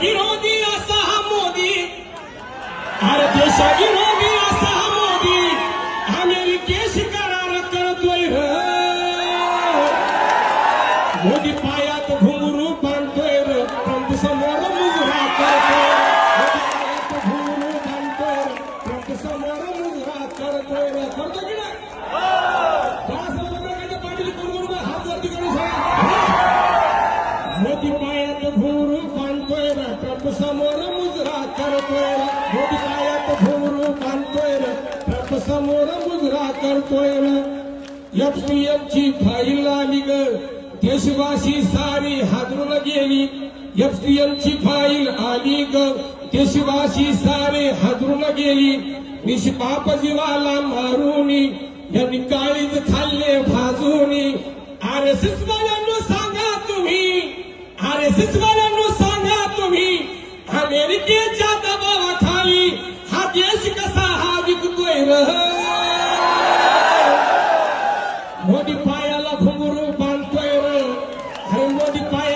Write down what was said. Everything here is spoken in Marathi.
देशाविरोधी असा हा मोदी, अरे देशाविरोधी असा हा मोदी अमेरिकेशी करार करतोय र. मोदी पायात घुंगरू बांधतोय र, ट्रम्प समोर मुजरा करतोय. मोदी पायात घुंगरू बांधतोय र, ट्रम्प समोर मुजरा करतोय र. करतो की नाही? पाटील करून हात वरती करून सांगा. मोदी पायात घुंगरू बांधतोय र, ट्रम्प समोर मुजरा करतोय र. मोदी पायात घुंगरू बांधतोय र, ट्रम्प समोर मुजरा करतोय र. एफटीएफची फाईल आली ग, देशवासी सारी हादरून गेली. एफटीएफची फाईल आली ग, देशवासी सारे हादरून गेली. निष्पाप जीवाला मारूनी यांनी काळीज खाल्ले भाजूनी. आरएसएस वाल्यांनो सांगा तुम्ही, आरएसएस वाल्यांनो सांगा तुम्ही, अमेरिकेच्या दबावाखाली हा देश कसा हा विकतोय र. मोदी पायाला घुंगरू बांधतोय र, अरे मोदी पाया